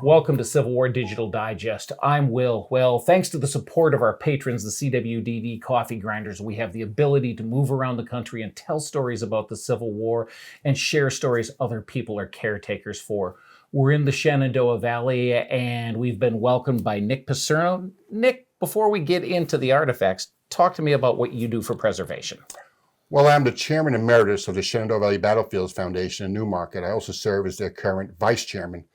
Welcome to Civil War Digital Digest. I'm Will. Well, thanks to the support of our patrons, the CWDD Coffee Grinders, we have the ability to move around the country and tell stories about the Civil War and share stories other people are caretakers for. We're in the Shenandoah Valley, and we've been welcomed by Nick Picerno. Nick, before we get into the artifacts, talk to me about what you do for preservation. Well, I'm the Chairman Emeritus of the Shenandoah Valley Battlefields Foundation in Newmarket. I also serve as their current Vice Chairman.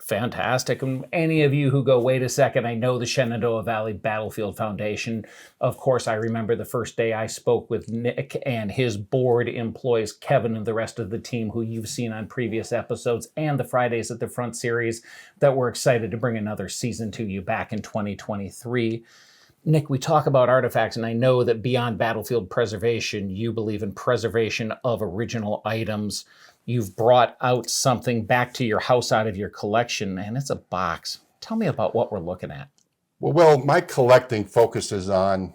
Fantastic. And any of you who go, wait a second, I know the Shenandoah Valley Battlefield Foundation. Of course, I remember the first day I spoke with Nick and his board employs Kevin and the rest of the team who you've seen on previous episodes and the Fridays at the Front series that we're excited to bring another season to you back in 2023. Nick, we talk about artifacts, and I know that beyond battlefield preservation, you believe in preservation of original items. You've brought out something back to your house out of your collection, and it's a box. Tell me about what we're looking at. Well, my collecting focuses on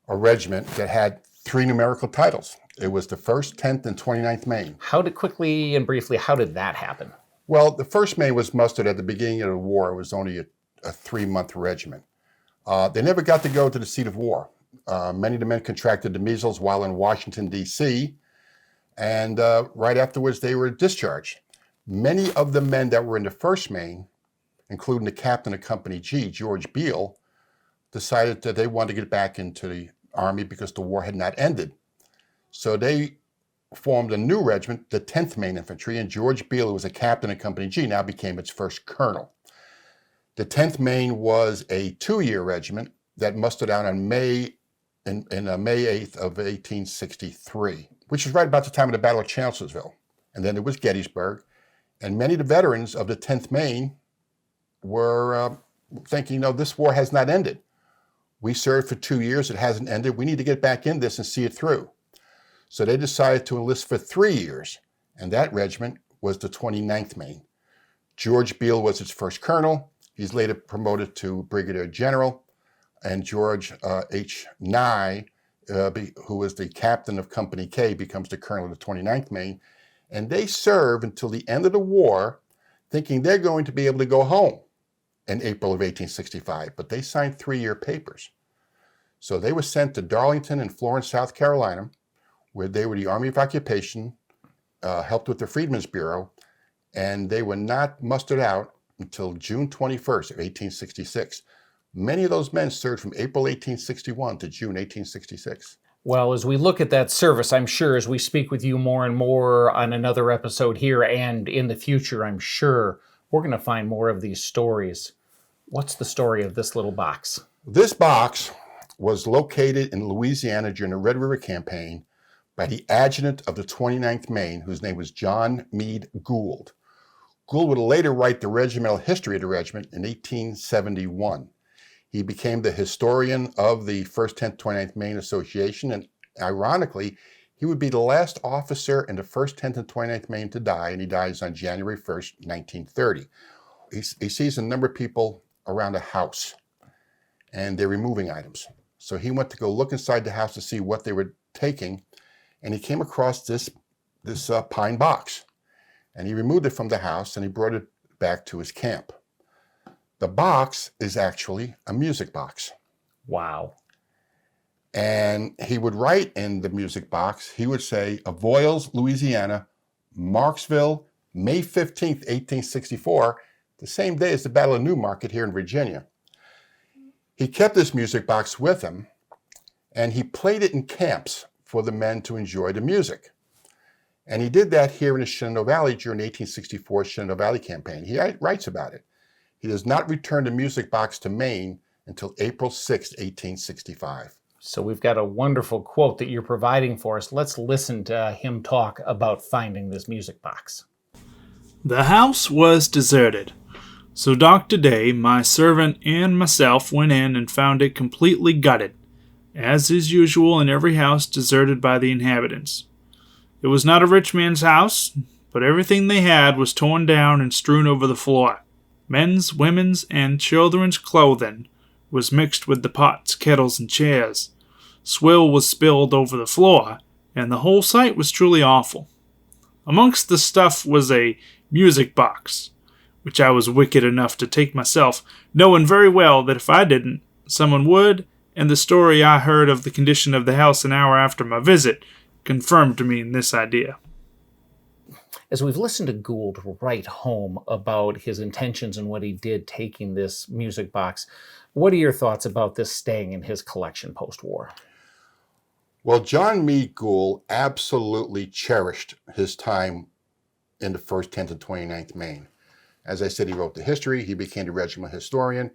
a regiment that had 3 numerical titles. It was the 1st, 10th, and 29th Maine. How did that happen? Well, the 1st Maine was mustered at the beginning of the war. It was only a 3-month regiment. They never got to go to the seat of war. Many of the men contracted the measles while in Washington, D.C., and right afterwards they were discharged. Many of the men that were in the 1st Maine, including the captain of Company G, George Beale, decided that they wanted to get back into the Army because the war had not ended. So they formed a new regiment, the 10th Maine Infantry, and George Beale, who was a captain of Company G, now became its first colonel. The 10th Maine was a 2-year regiment that mustered out on May 8th of 1863, which was right about the time of the Battle of Chancellorsville. And then there was Gettysburg. And many of the veterans of the 10th Maine were thinking, this war has not ended. We served for 2 years. It hasn't ended. We need to get back in this and see it through. So they decided to enlist for 3 years. And that regiment was the 29th Maine. George Beale was its first colonel. He's later promoted to brigadier general. And George H. Nye, who was the captain of Company K, becomes the colonel of the 29th Maine. And they serve until the end of the war, thinking they're going to be able to go home in April of 1865. But they signed 3-year papers. So they were sent to Darlington and Florence, South Carolina, where they were the Army of Occupation, helped with the Freedmen's Bureau, and they were not mustered out until June 21st of 1866. Many of those men served from April 1861 to June 1866. Well, as we look at that service, I'm sure as we speak with you more and more on another episode here and in the future, I'm sure we're going to find more of these stories. What's the story of this little box? This box was located in Louisiana during the Red River Campaign by the adjutant of the 29th Maine, whose name was John Meade Gould. Gould would later write the regimental history of the regiment in 1871. He became the historian of the 1st, 10th, 29th Maine Association, and ironically, he would be the last officer in the 1st, 10th, and 29th Maine to die, and he dies on January 1st, 1930. He sees a number of people around a house, and they're removing items. So he went to go look inside the house to see what they were taking, and he came across this pine box. And he removed it from the house and he brought it back to his camp. The box is actually a music box. Wow. And he would write in the music box, he would say, Avoyelles, Louisiana, Marksville, May 15th, 1864, the same day as the Battle of Newmarket here in Virginia. He kept this music box with him and he played it in camps for the men to enjoy the music. And he did that here in the Shenandoah Valley during the 1864 Shenandoah Valley campaign. He writes about it. He does not return the music box to Maine until April 6, 1865. So we've got a wonderful quote that you're providing for us. Let's listen to him talk about finding this music box. The house was deserted. So Dr. Day, my servant, and myself went in and found it completely gutted, as is usual in every house deserted by the inhabitants. It was not a rich man's house, but everything they had was torn down and strewn over the floor. Men's, women's, and children's clothing was mixed with the pots, kettles, and chairs. Swill was spilled over the floor, and the whole sight was truly awful. Amongst the stuff was a music box, which I was wicked enough to take myself, knowing very well that if I didn't, someone would, and the story I heard of the condition of the house an hour after my visit confirmed me in this idea. As we've listened to Gould write home about his intentions and what he did taking this music box, what are your thoughts about this staying in his collection post-war? Well, John Meade Gould absolutely cherished his time in the 1st, 10th, and 29th Maine. As I said, he wrote the history. He became the regiment historian.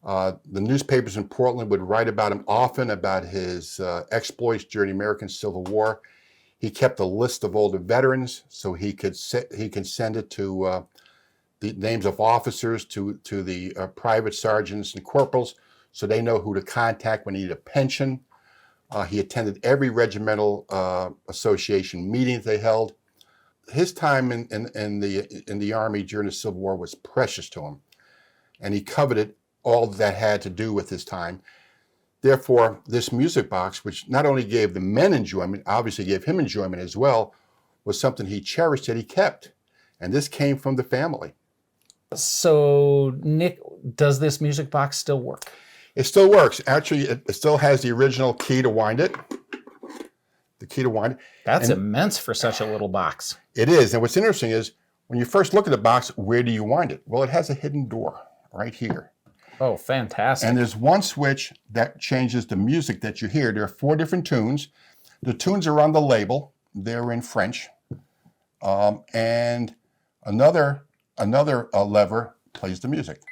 The newspapers in Portland would write about him often, about his exploits during the American Civil War. He kept a list of all the veterans, so he could send it to the names of officers, to the private sergeants and corporals, so they know who to contact when they need a pension. He attended every regimental association meeting they held. His time in the Army during the Civil War was precious to him, and he coveted all that had to do with his time. Therefore, this music box, which not only gave the men enjoyment, obviously gave him enjoyment as well, was something he cherished that he kept. And this came from the family. So, Nick, does this music box still work? It still works. Actually, it still has the original key to wind it. The key to wind it. That's immense for such a little box. It is. And what's interesting is, when you first look at the box, where do you wind it? Well, it has a hidden door right here. Oh, fantastic. And there's one switch that changes the music that you hear. There are 4 different tunes. The tunes are on the label. They're in French. And another lever plays the music.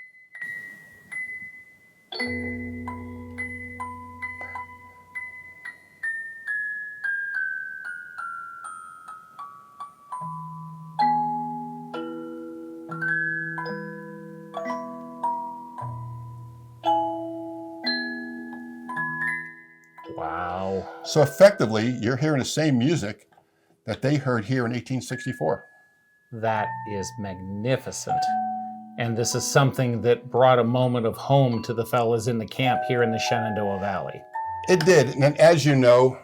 Wow. So effectively, you're hearing the same music that they heard here in 1864. That is magnificent. And this is something that brought a moment of home to the fellas in the camp here in the Shenandoah Valley. It did. And as you know,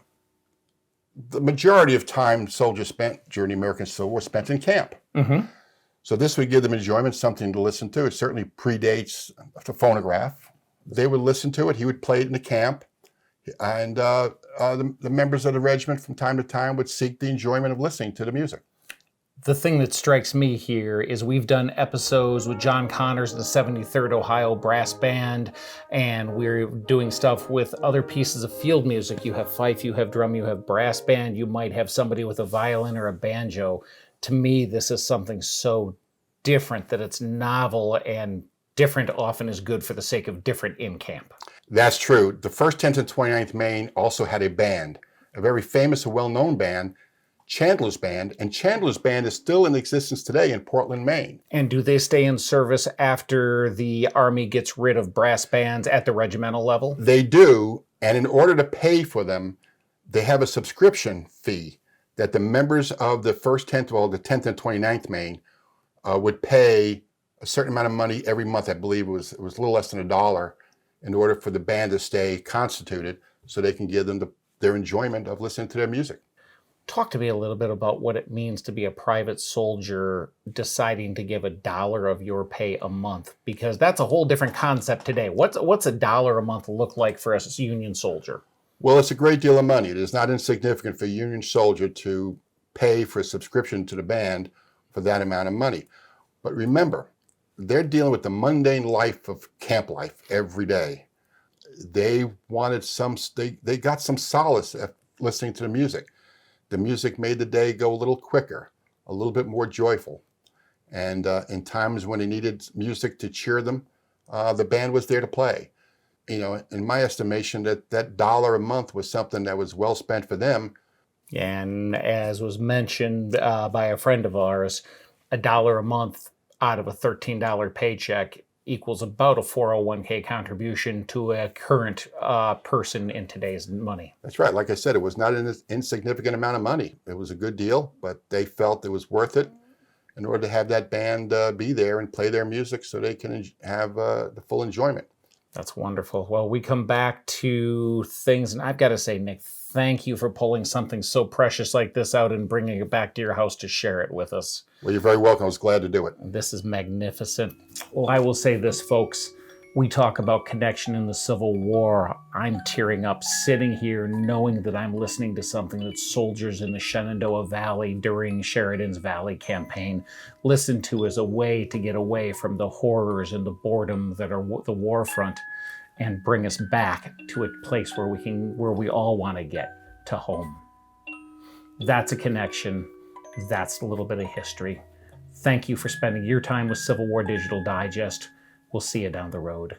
the majority of time soldiers spent during the American Civil War spent in camp. Mm-hmm. So this would give them enjoyment, something to listen to. It certainly predates the phonograph. They would listen to it. He would play it in the camp. And the members of the regiment from time to time would seek the enjoyment of listening to the music. The thing that strikes me here is we've done episodes with John Connors, the 73rd Ohio Brass Band, and we're doing stuff with other pieces of field music. You have fife, you have drum, you have brass band, you might have somebody with a violin or a banjo. To me, this is something so different that it's novel, and different often is good for the sake of different in camp. That's true. The 1st, 10th, and 29th Maine also had a band, a very famous and well-known band, Chandler's Band, and Chandler's Band is still in existence today in Portland, Maine. And do they stay in service after the Army gets rid of brass bands at the regimental level? They do, and in order to pay for them, they have a subscription fee that the members of the 1st, 10th, well, the 10th and 29th Maine would pay a certain amount of money every month. I believe it was a little less than $1 in order for the band to stay constituted so they can give them their enjoyment of listening to their music. Talk to me a little bit about what it means to be a private soldier deciding to give $1 of your pay a month, because that's a whole different concept today. What's $1 a month look like for a Union soldier? Well, it's a great deal of money. It is not insignificant for a Union soldier to pay for a subscription to the band for that amount of money. But remember, they're dealing with the mundane life of camp life every day. They wanted they got some solace at listening to the music. The music made the day go a little quicker, a little bit more joyful. And in times when they needed music to cheer them, the band was there to play. You know, in my estimation, that $1 a month was something that was well spent for them. And as was mentioned by a friend of ours, $1 a month out of a $13 paycheck equals about a 401k contribution to a current person in today's money. That's right. Like I said, it was not an insignificant amount of money. It was a good deal, but they felt it was worth it in order to have that band be there and play their music so they can have the full enjoyment. That's wonderful. Well, we come back to things, and I've got to say, Nick, Thank you for pulling something so precious like this out and bringing it back to your house to share it with us. Well, you're very welcome. I was glad to do it. This is magnificent. Well, I will say this, folks. We talk about connection in the Civil War. I'm tearing up sitting here knowing that I'm listening to something that soldiers in the Shenandoah Valley during Sheridan's Valley campaign listened to as a way to get away from the horrors and the boredom that are the war front and bring us back to a place where we all want to get to home. That's a connection. That's a little bit of history. Thank you for spending your time with Civil War Digital Digest. We'll see you down the road.